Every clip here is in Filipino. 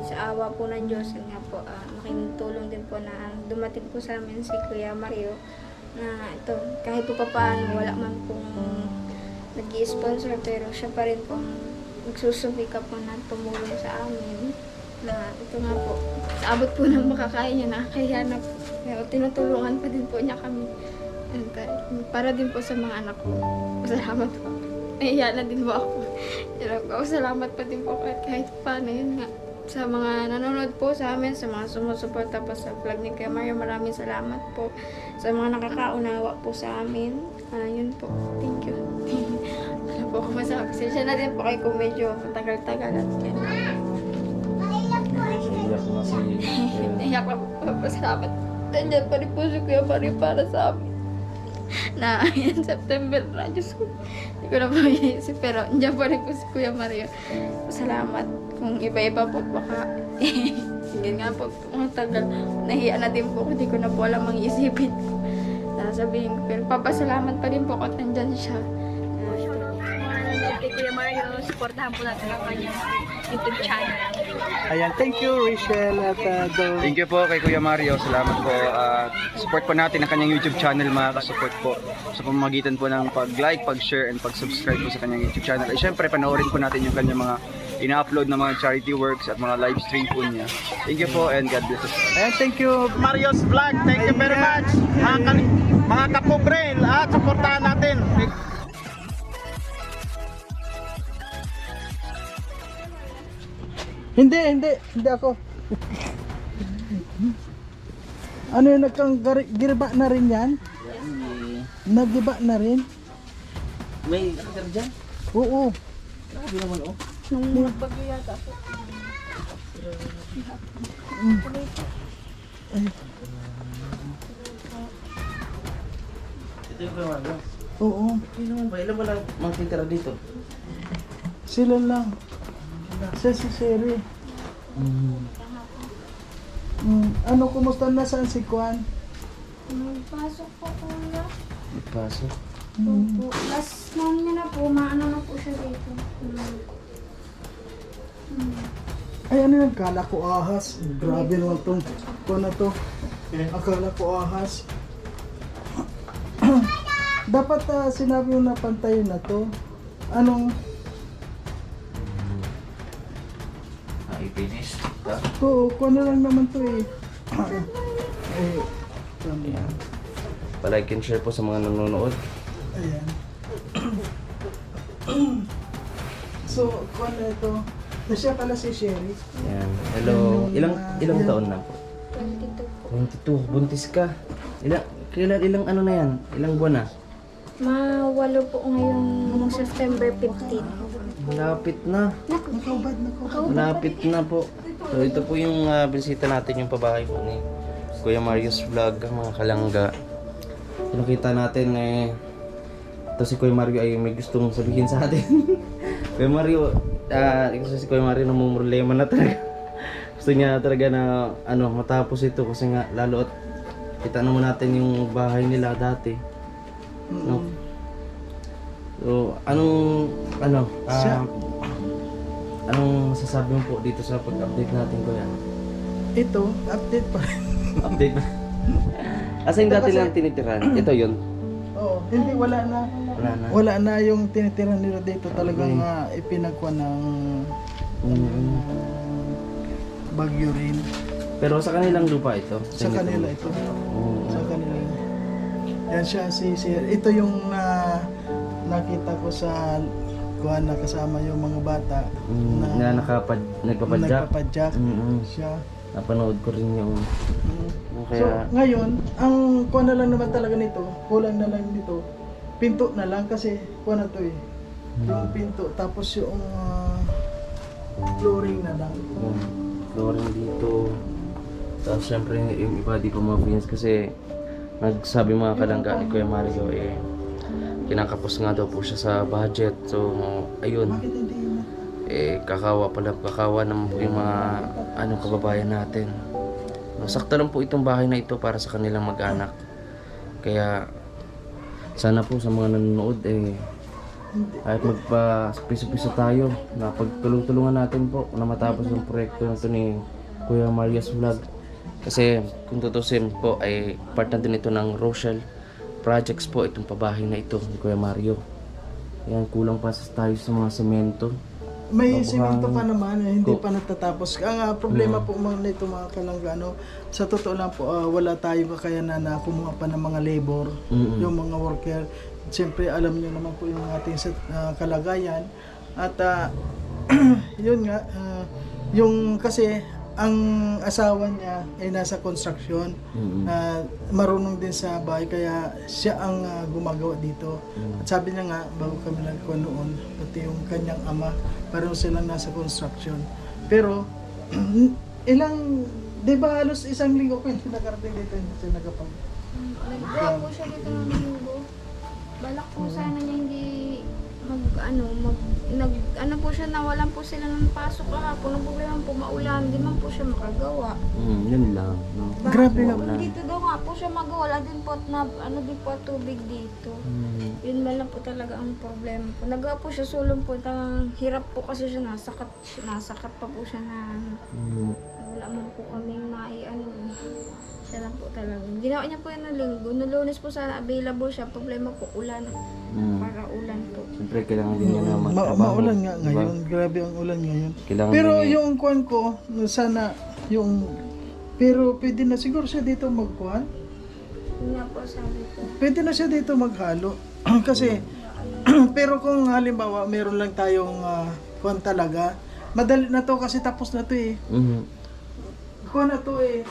Sa awa po ng Diyos, yun nga po, malaking tulong din po na dumating po sa amin si Kuya Mario na ito, kahit po papaano, wala man pong nag-i-sponsor pero siya pa rin po nagsusubika po na tumulong sa amin na ito nga po, sa abot po ng makakaya niya, nakakahiya na po. Pero tinutulungan pa din po niya kami. And, para din po sa mga anak ko. Salamat po. Nahiya na din po ako. Pero salamat pa din po kahit paano yun nga. Sa mga nanonood po sa amin, sa mga sumusuporta po sa vlog ni Kuya Mario, maraming salamat po. Sa mga nakakaunawa po sa amin, yun po. Thank you. Wala po ako masabi. Siya na din po kay kung medyo matagal-tagal at yan. Iyak na si... Naiyak ako. Pasalamat. Nandiyan pa rin po si Kuya Mario para sa amin. Na yan, September na. Diyos ko. Hindi ko na po iisip. Pero nandiyan pa rin po si Kuya Mario. Salamat. Kung iba-iba po baka yun nga po matagal. Nahiya na din po. Hindi ko na po alam ang isipin ko. Sasabihin ko. Pero papasalamat pa rin po kung nandyan siya. Kay Kuya Mario, supportahan po natin ang kanyang YouTube channel. Ayan, thank you Rachel at Thank you po kay Kuya Mario. Salamat po. Support po natin ang kanyang YouTube channel, mga kasupport po. Sa pamamagitan po ng pag-like, pag-share, and pag-subscribe po sa kanyang YouTube channel. At syempre, panoorin po natin yung kanyang mga ina-upload na mga charity works at mga live stream po niya. Thank you po and God bless us. Ayan, thank you. Mario's Vlog. Thank you very much. Mga kapobre, at suportahan natin. Hindi ako. Ano yung girba na rin yan? Nagiba na rin? May nakatira dyan? Oo. Grabe naman oh. Nung nagbagyo yata po. Ito yung pamalo. Oo. Hindi naman ba? Ilan ba lang mga titira dito? Sila lang. Sa si Sherry. Ano, kumusta na saan si Kwan? Nagpasok po kuya. Pasok. Opo. Last month niya na po, maano na po siya dito. Ay, ano yung kala ko ahas? Grabe naman itong Kwan na to. Akala ko ahas. Dapat sinabi mo na pantayin na to. Anong I-finish. to, Kwan na lang naman to eh. Ayan. Pa-like and share po sa mga nanonood. Ayan. So, Kwan na ito. Na siya pala si Sherry. Ayan. Hello. Ilang taon na po? 22 po. 22. Buntis ka. Ilang ano na yan? Ilang buwan na? Mawalo po ngayong September 15. Malapit na. Nakaubad. Malapit na po. So ito po yung bisita natin, yung pabahay po ni Kuya Mario's Vlog, mga kalangga. Nakita natin ito si Kuya Mario ay may gustong sabihin sa atin. Kuya Mario, ito si Kuya Mario namumroblema na talaga. Gusto niya talaga na matapos ito kasi nga lalo at kita naman natin yung bahay nila dati. No? So, anong masasabi mo po dito sa pag-update natin, Kuya? Ito, update pa rin. Update na. Asa yung dati lang tinitiran? Ito yun? Oo, hindi, wala na. Wala na. Wala na yung tinitira nila dito. Talagang ipinagkuha ng bagyo rin. Pero sa kanilang lupa ito? Sa kanila ito. Oo. Sa kanila. Yan siya, ito yung nakita ko sa kuha na kasama yung mga bata Na nagpapadyak? nagpapadyak. Mm-hmm. Siya. Napanood ko rin yung... So, Kaya... ngayon, ang kuha na lang naman talaga nito, kulang na lang dito, pinto na lang kasi kuha na to eh. Yung pinto, tapos yung flooring na lang. Flooring dito. Tapos syempre yung iba di pa mga kasi nagsabi mga kalangga ni Kuya Mario kinakapos nga daw po siya sa budget. So ayun. Bakit hindi na? Kakawa naman po yung mga kababayan natin. Sakto lang po itong bahay na ito para sa kanilang mag-anak. Kaya sana po sa mga nanonood Kahit magpa-piso-piso tayo, na pagtulong-tulungan natin po na matapos yung proyekto na ito ni Kuya Marius Vlog. Kasi kung tutusin po ay part na din ito ng Rochelle Projects po, itong pabahay na ito ni Kuya Mario. Ayan, kulang pa tayo sa mga semento. May Mabuhangin. simento pa naman, hindi pa natatapos. Ang problema po mga nito mga kalangga, sa totoo lang po, wala tayong kakayanan na kumuha pa ng mga labor, yung mga worker. Siyempre, alam niyo naman po yung ating kalagayan. At yun nga, yung kasi ang asawa niya ay nasa construction, marunong din sa bahay, kaya siya ang gumagawa dito. At sabi niya nga, bago kami nagkuha noon, pati yung kanyang ama, pareho silang nasa construction. Pero, di ba halos isang linggo ko hindi nakarating dito, hindi siya nagapag. Naggawa po siya dito ng linggo. Balak po sana niya hindi ano po siya, nawalan po sila ng pasok kahapon. Ang problema po, maulan, di man po siya makagawa. Yun lang, no? Grabe nga. Dito daw nga po siya magawa, wala din po na din po tubig dito. Yun man lang po talaga ang problema po. Nagawa po siya sulong po, hirap po kasi siya, nasakat pa po siya na wala man po kaming siya lang po talaga. Ginawa niya po yun ng linggo. No Lunes po sana available siya. Problema po, ulan. Para ulan po. Siyempre, kailangan din niya na magtrabaho. Maulan nga diba? ngayon, grabe ang ulan ngayon. Kailangan Pero din yung kuwan ko, sana yung pero pwede na siguro siya dito magkuhan. Yun nga po sabi ko. Pwede na siya dito maghalo. Kasi pero kung halimbawa meron lang tayong kuwan talaga, madali na to kasi tapos na to eh. Kuwan na to eh.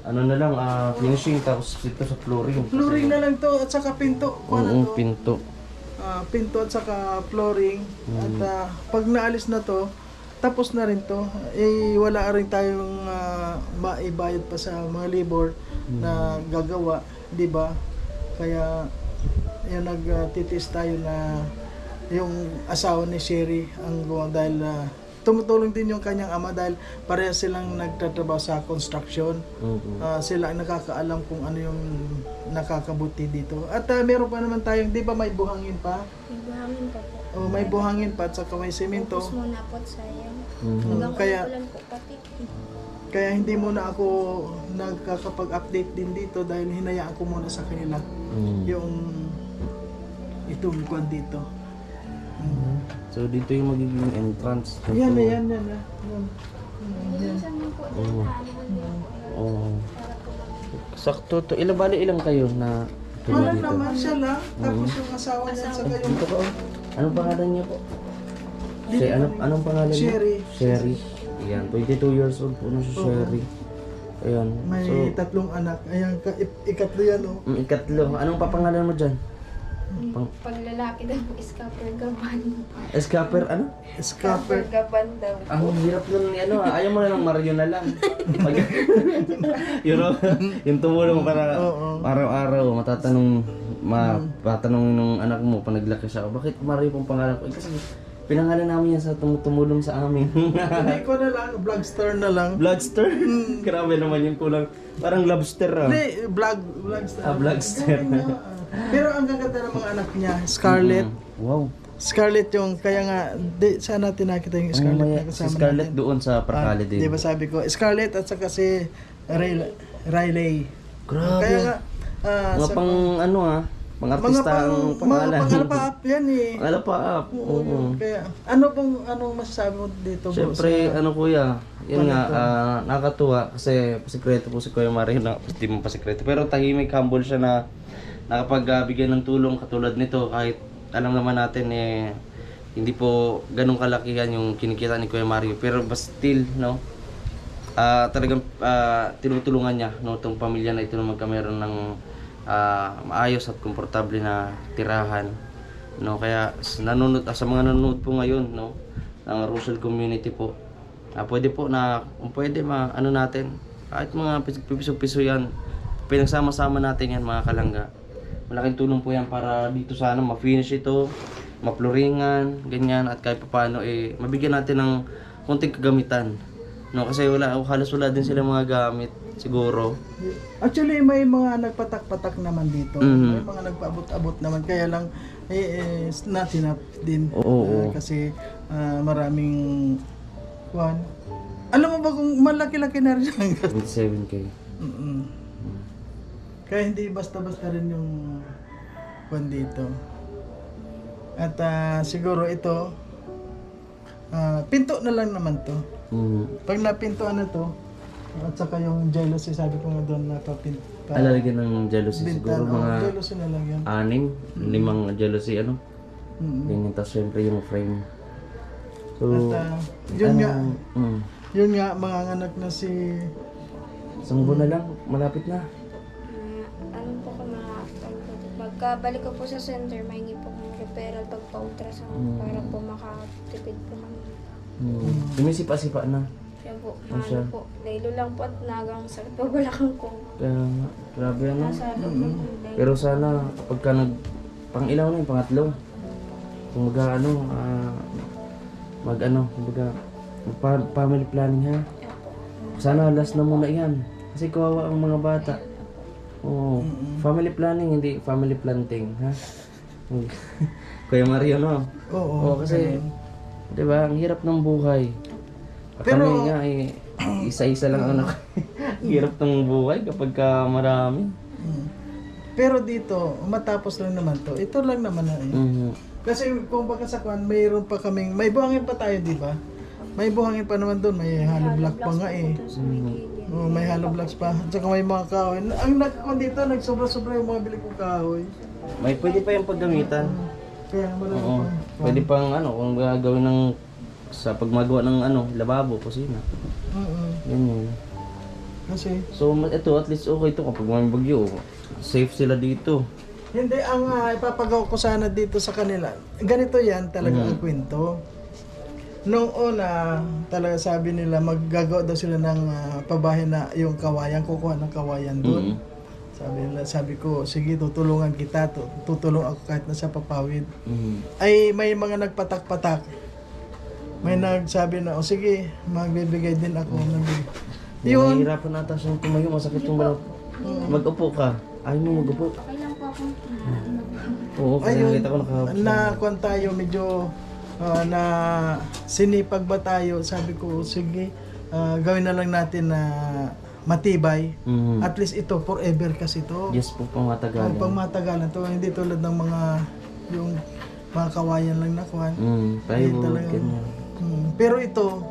Ano na lang, finishing, tapos dito sa flooring. Flooring na lang to at saka pinto. Kuwan na to. Pinto. Pinto at saka flooring. At pag naalis na to, tapos na rin to. Wala rin tayong maibayad pa sa mga labor na gagawa, di ba? Kaya yan nagtitis tayo na yung asawa ni Sherry ang gawa dahil tumutulong din yung kanyang ama dahil parehas silang nagtatrabaho sa construction. Sila ang nakakaalam kung ano yung nakakabuti dito. At meron pa naman tayong, di ba may buhangin pa? May buhangin pa po. May buhangin pa at saka may semento. Tapos muna po sayang. Kaya- Hanggang po pati. Kaya hindi muna ako nagkakapag-update din dito dahil hinayaan ko muna sa kanila yung itong kwan dito. So, dito yung magiging entrance. Yan. Minsan lang po dyan, Oo. Sakto to. Ilang kayo na Wala dito? naman siya lang. Tapos yung asawa niya at saka yung Dito ka, oh. Anong pangalan niya po? Dito Anong pangalan niya? Sherry. Sherry. Ayan, 22 years old po na si Sherry. Ayan. May So, 3 anak. Ayan, ikatlo yan oh. ikatlo. Anong papangalan mo dyan? Pag lalaki daw po, Escaper Gaban. Escaper, ano? Scupper. Gaban daw. Ang hirap nun ni ano, ayaw mo na ng Mario na lang. Pag, yung tumulong para araw-araw matanong ng anak mo pag naglaki siya, bakit Mario pong pangalan ko? Kasi pinangalan namin yan sa tumulong sa amin. Hindi ko na lang, vlogster na lang. Vlogster? Grabe naman yung kulang. Parang lobster ah. Hindi, vlogster. Vlogster. Pero ang gaganda ng mga anak niya, Scarlett. Wow. Scarlett yung, kaya nga, saan natin nakita yung Scarlett na Si kasama Scarlett natin? doon sa Prakali din. Di ba sabi ko, Scarlett at saka si Riley. Grabe. Kaya nga, Mga pang ano pang artista ang pangalan. mga pang-alpaap yan eh. Alpaap. Oo. Kaya, anong masasabi mo dito? Siyempre, boss? ano kuya, yun nga, nakakatuwa kasi pasikreto po si Kuya Mario na, hindi mo pasikreto. Pero tahimik, humble siya na nakapagbigay ng tulong katulad nito kahit alam naman natin hindi po ganun kalakihan yung kinikita ni Kuya Mario. Pero still, no, talagang tinutulungan niya, no, itong pamilya na ito na magkameron ng maayos at komportable na tirahan, no. Kaya sa mga nanonood po ngayon, no, ng Rochelle community po, pwede po na kung pwede ano natin kahit mga piso-piso yan, pinagsama-sama natin yan mga kalangga. Malaking tulong po yan para dito sana ma-finish ito, mapluringan, ganyan, at kahit paano mabigyan natin ng konting kagamitan, No, kasi halos wala din sila mga gamit siguro. Actually, may mga nagpatak-patak naman dito. Mhm. May mga nagpaabot-abot naman. Kaya lang, not enough din. Oo. Kasi maraming, kuwan. Alam mo ba kung malaki-laki na rin ang 27K. Mm-mm. Kaya hindi basta-basta rin yung kuwan dito. At siguro ito, pinto na lang naman to. Pag napintuan na to, at saka yung jealousy, sabi ko nga doon, Alalagyan ng jealousy siguro mga jealousy na lang yan. 5 jealousy ano. Mm. Ganyan, tapos syempre yung frame. So, At yun nga, mm, yun nga, mga anak na si... isang buwan na lang, malapit na. Ano po ko magkabalik ko po sa center, mahingi po ng referral pagpa-ultrasound para po makatipid po kami. Sumisipa-sipa na. Kaya po, Ano siya? po, laylo lang po at nagang sakit po balakang ko. Kaya nga, grabe ano. Nasa loob ng laylo. Pero sana, pagka pang-ilaw na yung pangatlo, kung family planning ha. Sana last na muna yan. Kasi kawawa ang mga bata. Oo. Family planning, hindi family planting, ha? Kuya Mario, no? Oo, kasi, di ba, ang hirap ng buhay. Pero- Kami nga, isa-isa lang ang anak. Hirap ng buhay kapag ka marami. Pero dito, matapos lang naman to. Ito lang naman na Kasi kung baka sa kwan, mayroon pa kaming, may buhangin pa tayo, di ba? May buhangin pa naman doon, may hollow block pa nga eh. Oh, may hollow blocks pa. At saka may mga kahoy. Ang nagkakon dito, nagsobra-sobra yung mga bili kong kahoy. May pwede pa yung paggamitan. Kaya marami Oo. pa. Pwede pang kung gagawin ng sa pagmagawa ng lababo, kusina. Ganyan. Kasi, So ito at least okay to kapag may bagyo. Safe sila dito. hindi, ang ipapagawa ko sana dito sa kanila, ganito yan talaga ang kwento. Nung una, talaga sabi nila, maggagawa daw sila ng pabahay na yung kawayan, kukuha ng kawayan doon. Sabi ko, sige, tutulungan kita, tutulong ako kahit nasa papawid. Ay, may mga nagpatak-patak. May nagsabi na, sige, magbibigay din ako. Yung nahihirapan nata siyang tumayo, masakit yung balat. Mag-upo ka. Ayaw mo mag-upo. Okay lang po ako. Oo, kasi Ayun, nakita ko nakahapos. nakuan tayo, medyo na sinipag ba tayo. Sabi ko, sige, gawin na lang natin na matibay. At least ito, forever kasi ito. Yes po, pang matagalan. Pang matagalan to, hindi tulad ng yung mga kawayan lang na kuhan. Plywood, ganyan. Pero ito,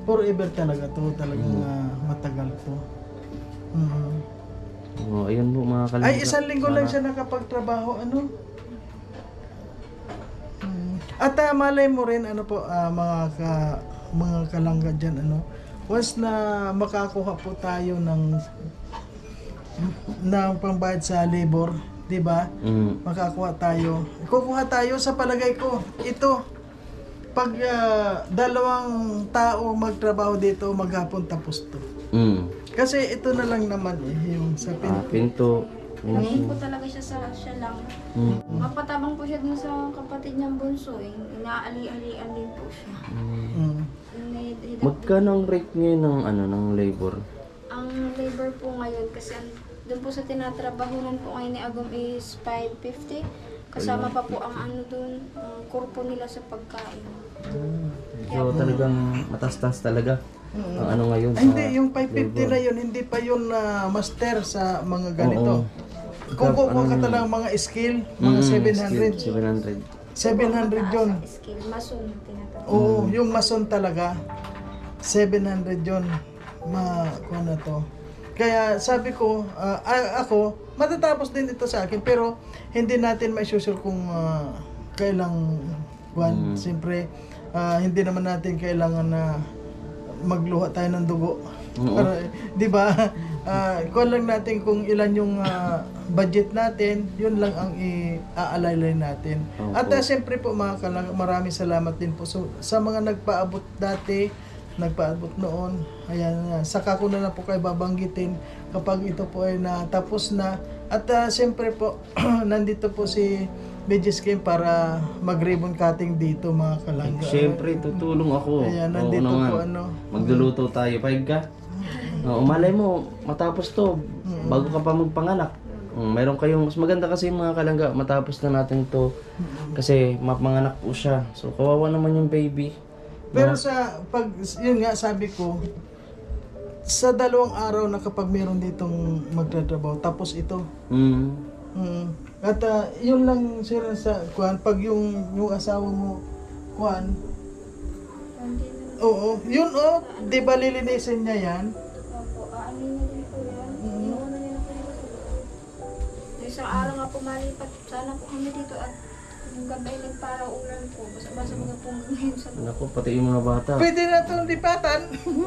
forever talaga to, talagang matagal to. Oo, ayun po mga kalangga. Ay, isang linggo lang siya nakapagtrabaho, ano? At malay mo rin, ano po, mga kalangga dyan, ano? Once na makakuha po tayo ng pambayad sa labor, di ba? Makakuha tayo. Kukuha tayo sa palagay ko. Ito, pag dalawang tao magtrabaho dito, maghapon tapos to. Kasi ito na lang naman yung sa pinto. Pinto. Hindi po talaga siya lang. Mapatabang po siya dun sa kapatid niyang bunso. Inaali-alian din po siya. Magkano ang rate ngayon ng labor? Ang labor po ngayon, kasi doon po sa tinatrabahunan po ngayon ni Agom is 550. Kasama pa po ang doon, ang kurpo nila sa pagkain. So talagang matastas talaga. Ang ngayon. Ay, hindi, yung 550 na yun, hindi pa yun master sa mga ganito. Kung kukuha ka talagang mga skill, mga 700. 700 yun. Skill, mason tinatawag. Oo, yung mason talaga, 700 yun. Kuha na to. Kaya sabi ko, ako, matatapos din ito sa akin, pero hindi natin maisusure kung kailang kuhan. Siyempre, hindi naman natin kailangan na magluha tayo ng dugo. Para, di ba? Kuha lang natin kung ilan yung budget natin, yun lang ang i-aalalay natin. At siyempre po mga kalangga, maraming salamat din po sa mga nagpaabot dati, nagpaabot noon. Ayan, saka ko na lang po kayo babanggitin kapag ito po ay natapos na. At siyempre po, nandito po si BG scheme para mag-ribbon cutting dito mga kalangga. Siyempre, tutulong ako. Ayan, Oo nandito naman. po ano. Magluluto tayo. Pahig ka? Malay mo, matapos to, bago ka pa magpanganak. Meron kayong, mas maganda kasi yung mga kalangga, matapos na natin to. Kasi mapanganak po siya. So, kawawa naman yung baby. Pero sa pag yun nga sabi ko sa 2 araw na kapag meron ditong magtatrabaho tapos ito. At yun lang sir sa kuan pag yung asawa mo kuan. Oo, yun di ba lilinisin niya yan? Opo, ano na din po yan. Inuuna niya na po yung isang araw nga po malipat. Sana po kami dito at yung gabay nagpara ulan po. Basta mga pong ngayon sa Naku, pati yung mga bata. Pwede na itong lipatan.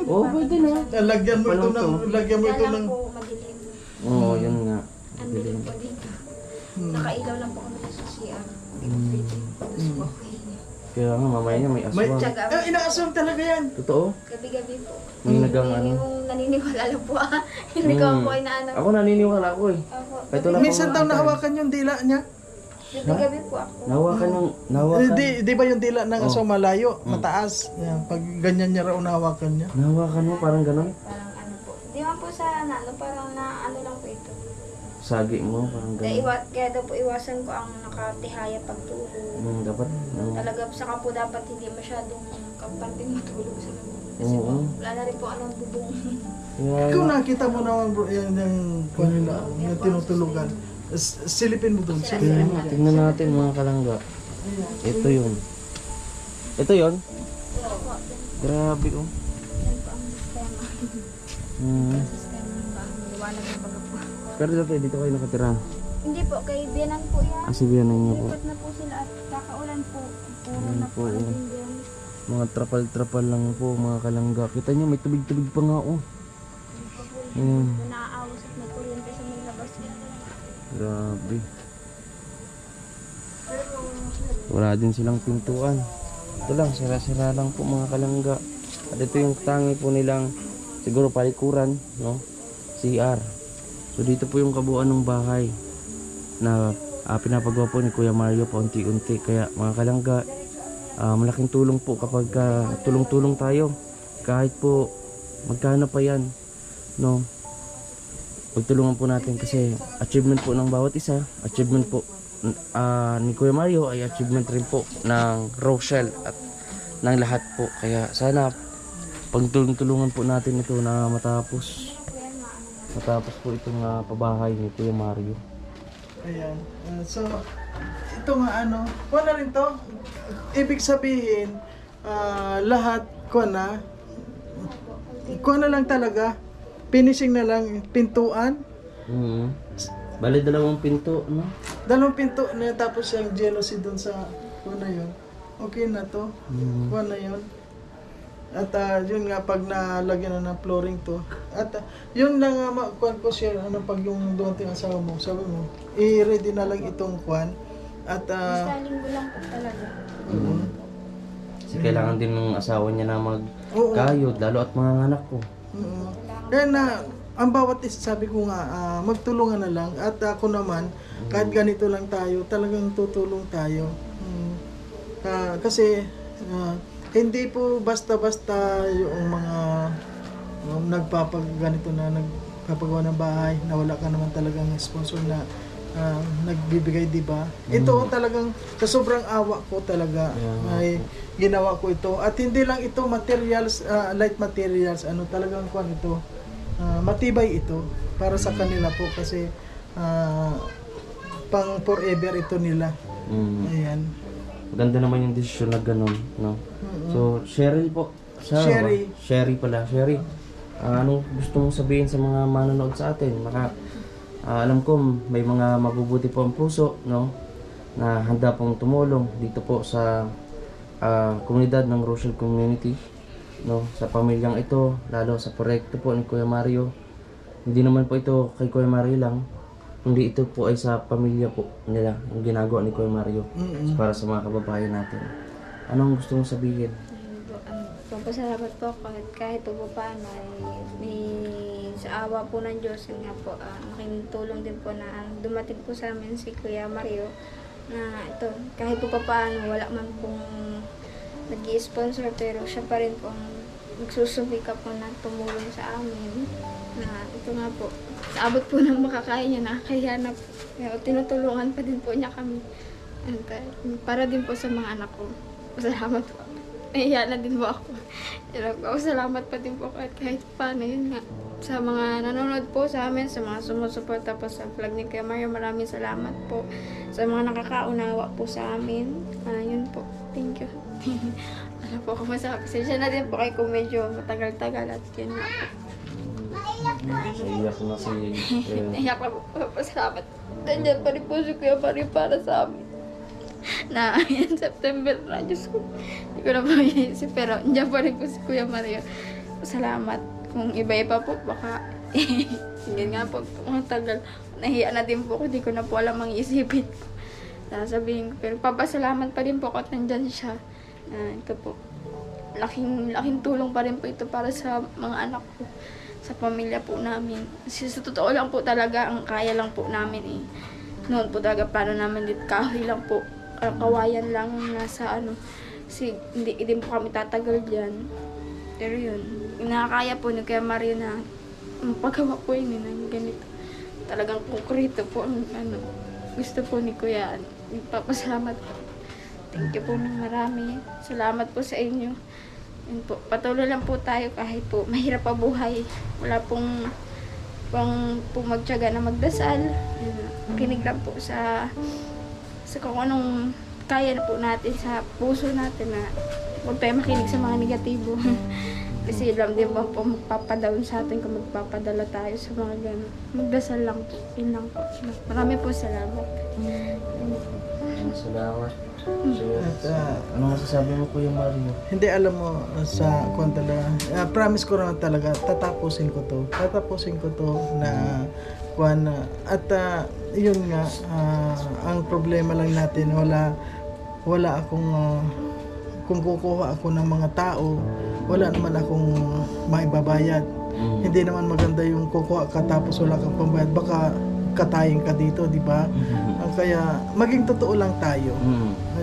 Oo, pwede na. Lagyan mo ito ng lagyan mo ito Kaya ng lang po madilim. Oo, yun nga. Ang dilim po dito. Nakailaw lang po kami sa CR. Hindi po pwede. Tapos po okay. Kaya nga, mamaya niya may may aswang. Tsaga. inaaswang talaga yan. Totoo? Gabi-gabi po. May nagang ano. Yung naniniwala lang po Hindi ko po ay naano. Ako naniniwala ako eh. Ako. Kahit wala Minsan daw nahawakan yung dila niya. Gabi-gabi po ako. Nahawakan. Di ba yung dila ng aswang malayo, mataas. Yan, pag ganyan niya raw nahawakan niya. Nahawakan mo, parang ganon. Parang ano po. Di man po sa ano, parang na ano lang po ito. Sagi mo, parang ganon. Kaya daw po iwasan ko ang nakatihaya pagtulog. Dapat. Talaga saka po dapat hindi masyadong kampanteng matulog sa lamig. Kasi Oo. po, wala na rin po anong bubong. Ikaw nakita mo naman bro, yan yung kuha nila, yung tinutulugan. Silipin mo doon, silipin mo. Tingnan natin mga kalangga. Ito yun. Ito yun? Grabe oh. Yan po ang sistema. Sistema ng liwanag ng baga po. Pero dati dito kayo nakatira. Hindi po, kay Bianan po yan. Biyanan niyo po. Lipat na po sila at kakaulan po. Puro Ayan na po, po ang oh. Bianan. Mga trapal-trapal lang po mga kalangga. Kita niyo may tubig-tubig pa nga oh. Ayan. Naaawas at may kuryente sa may labas. Grabe. Wala din silang pintuan. Ito lang, sira-sira lang po mga kalangga. At ito yung tangi po nilang siguro palikuran, no? CR. So dito po yung kabuuan ng bahay na pinapagawa po ni Kuya Mario paunti-unti. Kaya mga kalangga, malaking tulong po kapag tulong-tulong tayo. Kahit po magkano pa yan, no? Pagtulungan po natin kasi achievement po ng bawat isa, achievement po ni Kuya Mario ay achievement rin po ng Rochelle at ng lahat po. Kaya sana pagtulong-tulungan po natin ito na matapos po itong pabahay ni Kuya Mario. Ayan. So, ito nga ano, kuha na rin to. Ibig sabihin, lahat kuha na lang talaga. Finishing na lang, pintuan. Bali 2 pinto, no? 2 pinto na tapos yung jealousy doon sa kuha na yun. Okay na to. Kuha na yun. At yun nga pag nalagyan na ng flooring to. At yun lang kuhan ko share ano pag yung doon ting asawa mo, sabi mo, i-ready na lang itong kuhan. At Basta linggo lang po talaga. Kasi kailangan din ng asawa niya na magkayod, lalo at mga anak ko. Kaya na, ang bawat isa, sabi ko nga, magtulungan na lang. At ako naman, kahit ganito lang tayo, talagang tutulong tayo. Kasi, hindi po basta-basta yung mga nagpapaganito na nagpapagawa ng bahay, na wala ka naman talagang sponsor na nagbibigay, di ba? Ito talagang sa sobrang awa ko talaga ay ginawa ko ito. At hindi lang ito materials, light materials, ano talagang kuan ito. Matibay ito para sa kanila po kasi pang forever ito nila. Ayan. Maganda naman yung desisyon na ganun, no? So, Sherry po. Sherry pala. Sherry, anong gusto mong sabihin sa mga manonood sa atin? Alam ko may mga mabubuti po ang puso, no? Na handa pong tumulong dito po sa komunidad ng Rochelle Community, no? Sa pamilyang ito, lalo sa proyekto po ni Kuya Mario. Hindi naman po ito kay Kuya Mario lang, kundi ito po ay sa pamilya po nila, ang ginagawa ni Kuya Mario para sa mga kababayan natin. Anong gusto mong sabihin? Pagpasalamat po kahit po paano ay may sa awa po ng Diyos yun nga po, nakitulong din po na dumating po sa amin si Kuya Mario na ito, kahit po paano wala man pong nag-i-sponsor, pero siya pa rin po ang nagsusumika po na tumulong sa amin. Na ito nga po, sa abot po ng makakaya niya, nakakahiya na po. Pero tinutulungan pa din po niya kami. And, para din po sa mga anak ko. Salamat po. Nahiya na din po ako. Salamat pa din po kahit paano yun nga. Sa mga nanonood po sa amin, sa mga sumusuporta po sa vlog ni Kuya Mario, maraming salamat po. Sa mga nakakaunawa po sa amin, yun po. Thank you. Wala po ako masabi. Pasensya na din po kay kung medyo matagal-tagal at yun nga po. Naiyak na si... Naiyak na po. Pasalamat. Nandiyan pa rin po si Kuya Mario para sa amin. Na yan, September na. Diyos ko. Hindi ko na po iisip. Pero nandiyan pa rin po si Kuya Mario. Salamat. Kung iba-iba po, baka hindi nga po mga tagal. Nahiya na din po ako. Hindi ko na po alam ang isipin ko. Sasabihin ko. Pero papasalamat pa din po ako at nandyan siya. Ito po. Laking tulong pa rin po ito para sa mga anak ko. Sa pamilya po namin. Kasi sa totoo lang po talaga, ang kaya lang po namin eh. Noon po talaga, paano namin dito, kahoy lang po. Kawayan lang nasa ano. Kasi hindi din po kami tatagal dyan. Pero yun, nakakaya po ni Kuya Mario na ang paggawa po yun ng ganito. Talagang konkreto po ang ano, gusto po ni Kuya. Nagpapasalamat po. Thank you po ng marami. Salamat po sa inyo. Yun po, patuloy lang po tayo kahit po mahirap pa buhay. Wala pong magtiyaga na magdasal. Kinig lang po sa kung anong kaya na po natin sa puso natin na huwag tayo makinig sa mga negatibo. Kasi alam din po magpapadown sa atin kung magpapadala tayo sa mga gano'n. Magdasal lang po. Yun lang po. Marami po salamat. Salamat. So, ano masasabi mo, Kuya Mario? Hindi, alam mo, sa kung talaga, promise ko naman talaga, tatapusin ko to na kuwan. At yun nga, ang problema lang natin, wala akong kung kukuha ako ng mga tao, wala naman akong maibabayad. Hindi naman maganda yung kukuha ka tapos wala kang pambayad, baka katayin ka dito, di ba? Kaya maging totoo lang tayo.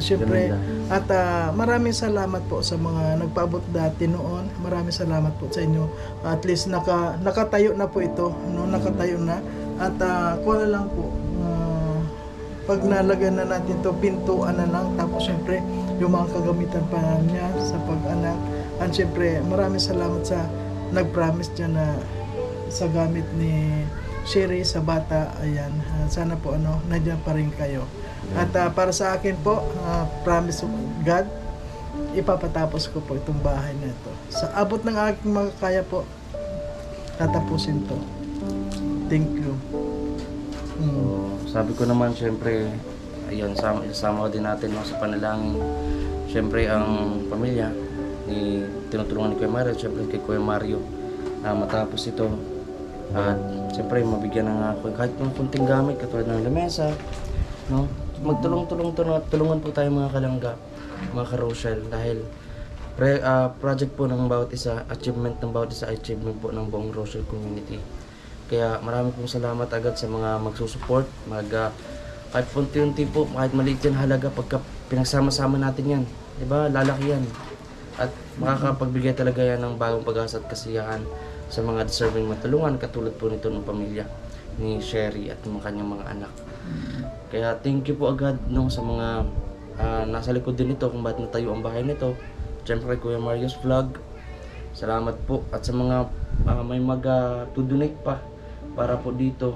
Siyempre, at maraming salamat po sa mga nagpaabot dati noon. Maraming salamat po sa inyo. At least nakatayo na po ito, no? Nakatayo na. At kuha na lang po, pag nalagyan na natin to, pintuan na lang. Tapos siyempre, yung mga kagamitan pa niya sa pag-anak. At siyempre, maraming salamat sa nag-promise dyan na sa gamit ni Sherry sa bata. Ayan, sana po nandiyan pa rin kayo. At para sa akin po, promise of God, ipapatapos ko po itong bahay na ito. Sa abot ng aking makakaya po, tatapusin to. Thank you. Sabi ko naman, syempre, ayun, isama din natin sa panalangin. Syempre, ang pamilya, tinutulungan ni Kuya Mario, syempre kay Kuya Mario, na matapos ito. At syempre, mabigyan ng kahit ng kunting gamit, katulad ng lamesa, no? Tulungan po tayo mga kalangga, mga ka-Rochelle, dahil project po ng bawat isa, achievement ng bawat isa, achievement po ng buong Rochelle community. Kaya marami pong salamat agad sa mga magsusupport, kahit punti-unti po, kahit maliit yan halaga, pagka pinagsama-sama natin yan, di ba, lalaki yan. At makakapagbigay talaga yan ng bagong pag-asa at kasiyahan sa mga deserving matulungan, katulad po nito ng pamilya ni Sherry at ng kanyang mga anak. Kaya thank you po agad sa mga nasa likod din nito kung bakit natayo ang bahay nito. Siyempre Kuya Mario's Vlog, salamat po. At sa mga may mag-donate pa para po dito,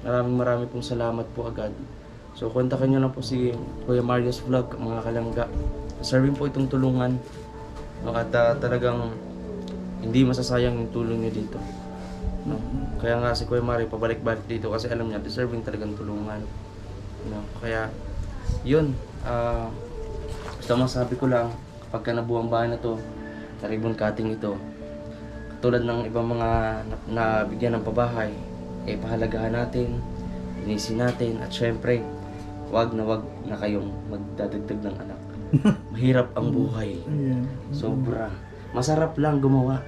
marami pong salamat po agad. So kontakin nyo lang po si Kuya Mario's Vlog, mga kalangga. Serving po itong tulungan, at talagang hindi masasayang yung tulong nyo dito, no? Kaya nga si Kuya Mario pabalik-balik dito kasi alam niya deserving talagang tulungan, no? Kaya yun, basta masabi ko lang, kapag nabuo ang bahay na to, ribbon cutting ito, tulad ng ibang mga nabigyan ng pabahay, pahalagahan natin, inisin natin, at syempre wag na kayong magdadagdag ng anak. Mahirap ang buhay, sobra. Masarap lang gumawa,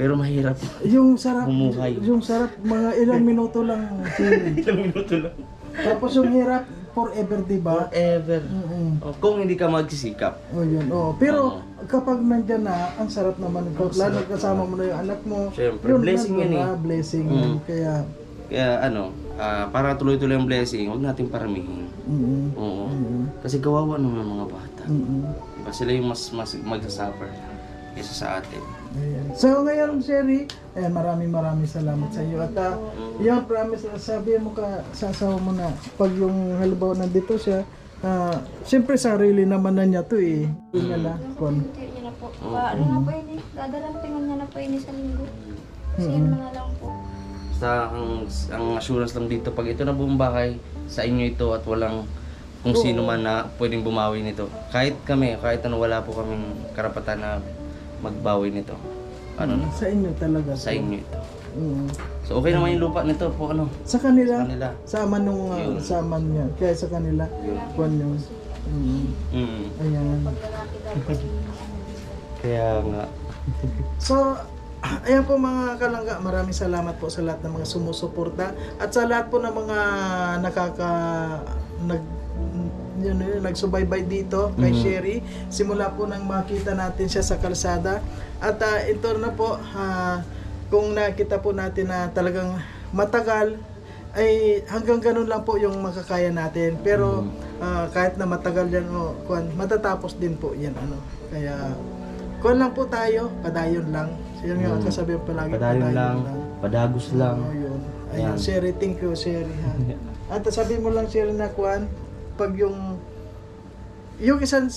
pero mahirap yung sarap, bumuhay. yung sarap mga ilang minuto lang. Ilang minuto lang. Tapos yung hirap, forever, di ba? Forever. Mm-mm. Oh, kung hindi ka magsisikap. Oh, yun. Oh. Pero kapag nandyan na, ang sarap naman. Lalo kasama mo na yung anak mo. Siyempre, Yun, blessing nandun yan eh. na, blessing yan. Kaya, Kaya para tuloy-tuloy ang blessing, huwag nating paramihin. mm-mm. Oo. Kasi kawawa naman ang mga bata. Mm-mm. Diba? Sila yung mas magsasuffer kaysa sa atin. Ayan. So ngayon, Sherry, ayan, maraming salamat sa iyo. At yung promise, sabi mo ka sa asawa mo na pag yung halimbawa nandito siya, siyempre sarili naman na niya to eh. Yun na kon. Hindi niya na po. Ano nga po yun eh. Dadalampingan niya na po yun sa linggo. Kasi yun na lang po. Ang assurance lang dito, pag ito na buong bahay, sa inyo ito at walang kung sino man na pwedeng bumawi nito. Kahit kami, kahit wala po kaming karapatan na magbawi nito. Ano na? Sa inyo talaga. Sa inyo ito. Mm. So okay naman yung lupa nito po Sa kanila, Sa kanila. sama nung sama niya. Kaya sa kanila, kon yung ayan. Lalaki daw po. Kaya nga. So, ayan po mga kalangga, maraming salamat po sa lahat ng mga sumusuporta at sa lahat po ng mga nagsubaybay dito kay Sherry. Simula po nang makita natin siya sa kalsada at ito na po, kung nakita po natin na talagang matagal, ay hanggang ganun lang po yung makakaya natin. Pero kahit na matagal yan, matatapos din po yan. Kaya kuwan lang po tayo, padayon lang. Yun nga kasabihan palagi, Padayon lang, padagos lang. Yun. Ayun, Sherry, thank you, Sherry. Ha? At sabi mo lang, Sherry, na kuwan, pag yung isang,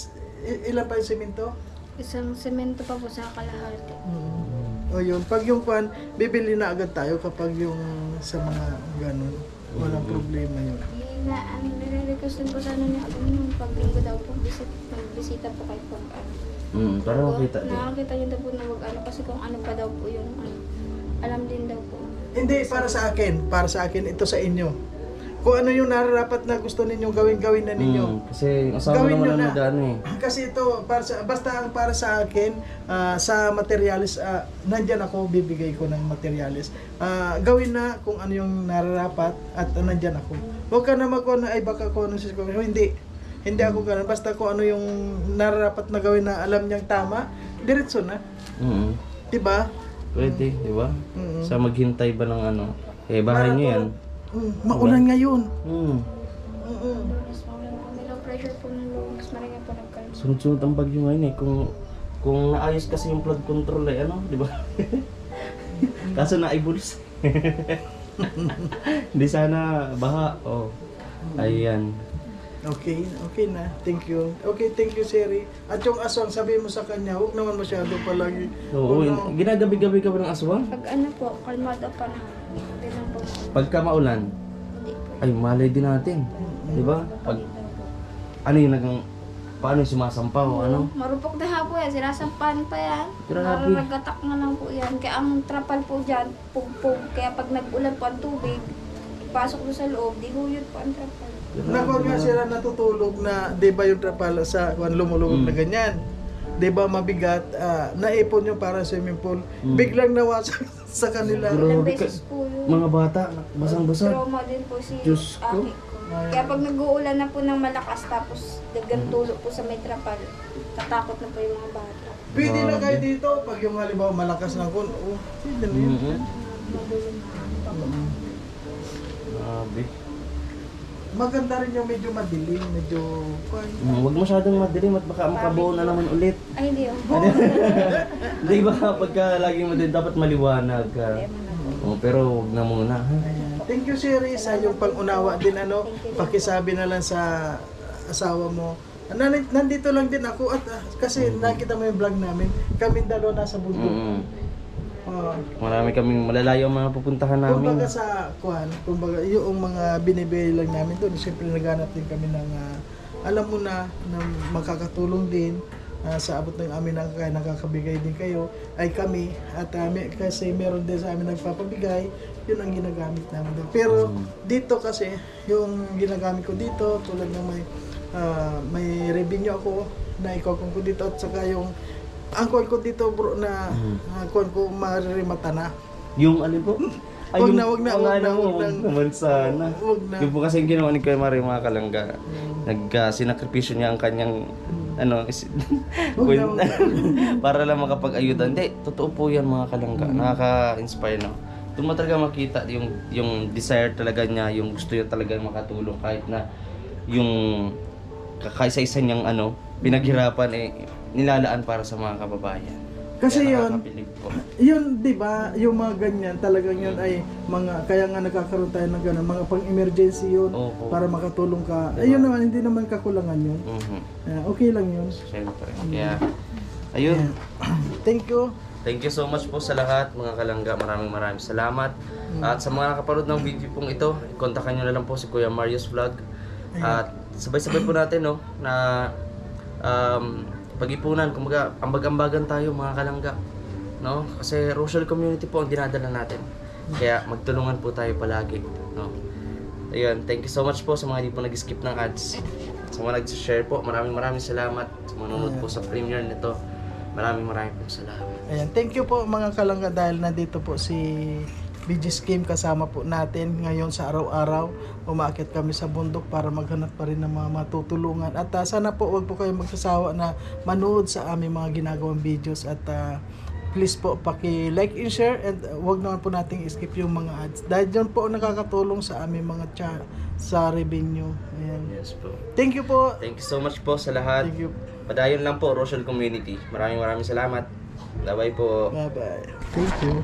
ilan pa yung semento? Isang semento pa po sa kalahati. O yun, pag yung kuwan, bibili na agad tayo kapag yung sa mga ganun. Walang problema yun. Nire-request din po sana niya yung paglinggo daw po, magbisita po kayo pag Para makita din. Nakakita niyo daw po na kasi kung ano pa daw po yung alam din daw po. Hindi, para sa akin, ito sa inyo. Kung ano yung nararapat na gusto ninyong gawin na ninyo. Kasi ang asawa Gawin naman nyo ang na. nag-ano eh. Kasi ito, basta ang para sa akin, sa materialis, nandyan ako, bibigay ko ng materialis. Gawin na kung ano yung nararapat at nandyan ako. Huwag ka na mag-ano, ay baka kung ano siya, hindi ako ganun. Basta kung ano yung nararapat na gawin na alam niyang tama, diretso na. Diba? Pwede, di ba? Mm-mm. Sa maghintay ba ng ano? Eh, bahay niyo yan. Maulan ngayon. Mas maulan po. May low pressure po ng low. Mas marami po nagkaroon. Sunod-sunod ang bagyo ngayon eh. Kung naayos kasi yung flood control ay di ba? Kaso naibulis. Hindi sana baha. Ayan. Okay na. Thank you. Okay, thank you, Sherry. At yung aswang, sabihin mo sa kanya, huwag naman masyado palagi. Oo, ginagabi-gabi ka ba ng aswang? Pag ano po, kalmado pa na. Hindi lang po. Pagka maulan, Hindi po. ay malay din natin. Di ba? Pag, ano yung paano yung sumasampaw, ano? Marupok na po yan. Sinasampan pa yan. Grabe. Mararagatak na lang po yan. Kaya ang trapal po dyan, pugpug. Kaya pag nag-ulan po ang tubig, pasok doon sa loob, di huyod po ang trapal. Nakuha nga sila natutulog na, di ba yung trapal sa lumulubog na ganyan? Di ba mabigat, naipon yung para swimming pool, biglang nawasak sa kanila. Grabe Ilang ka. beses po yun. Mga bata, basang-basa. Trauma din po si Diyos ko. Aki ko. Kaya pag nag-uulan na po ng malakas tapos dagang tulo po sa may trapal, tatakot na po yung mga bata. Pwede na kayo dito, pag yung halimbawa malakas ng pwede na yun. Grabe. Maganda rin yung medyo madilim, medyo Huwag masyadong madilim at baka makabuo na naman ulit. Ay, hindi oh. Di ba pagka laging madilim dapat maliwanag ka. Pero huwag na muna. Ha? Ayan. Thank you, Sherry, sa yung pang-unawa din. Pakisabi na lang sa asawa mo. Nandito lang din ako at kasi nakita mo yung vlog namin. Kami dalawa nasa bundok. Marami kaming malalayo ang mga pupuntahan namin. Kumbaga sa kumbaga yung mga binibigay lang namin doon, siyempre naghanap din kami ng alam mo na makakatulong din sa abot ng amin ang nakakabigay din kayo ay kami at kasi meron din sa amin nagpapabigay, yun ang ginagamit namin doon. Pero dito kasi yung ginagamit ko dito tulad ng may revenue ako na ikokong ko dito at saka yung ang kuwan ko dito bro na kuwan ko maririmata na. Yung alin po? Wag na, wag na, Ang wag na, ano, wag na. wag naman sana. Wag na. Yung po kasi yung ginawa ni Kuya Mario mga kalangga. Sinakripisyo niya ang kanyang Wag na, para lang makapag-ayuda. Hindi, totoo po yan mga kalangga. Nakaka-inspire, no? Doon mo talaga makita yung desire talaga niya, yung gusto niya talaga makatulong kahit na yung kakaisa-isa niyang pinaghirapan nilalaan para sa mga kababayan. Kasi Kaya yun, nakakabilib po. yun, di ba, yung mga ganyan, talagang yun ay kaya nga nagkakaroon tayo ng gano'n, mga pang-emergency yun, Opo. para makatulong ka. Diba? Ayun naman, hindi naman kakulangan yun. Okay lang yun. Siyempre. Kaya, ayun. Thank you. Thank you so much po sa lahat mga kalangga. Maraming salamat. At sa mga nakapanood ng video pong ito, kontakan nyo na lang po si Kuya Mario's Vlog. At sabay-sabay po natin na pag-ipunan, kumbaga ambag-ambagan tayo mga kalangga. No? Kasi Rochelle Community po ang dinadala natin. Kaya magtulungan po tayo palagi. No? Ayun, thank you so much po sa mga hindi po nag-skip ng ads. Sa mga nag-share po, maraming salamat. Sa mga nanonood po sa premiere nito, maraming po salamat. Ayan, thank you po mga kalangga dahil nandito po si BG Scheme kasama po natin ngayon sa araw-araw. Umaakit kami sa bundok para maghanap pa rin ng mga matutulungan. At sana po wag po kayong magsasawa na manood sa aming mga ginagawang videos. At please po paki-like and share and wag naman po nating skip yung mga ads. Dahil dyan po nakakatulong sa aming mga sa revenue. Ayan. Yes po. Thank you po. Thank you so much po sa lahat. Thank you. Padayon lang po, Rochelle Community. Maraming salamat. Bye-bye po. Bye-bye. Thank you.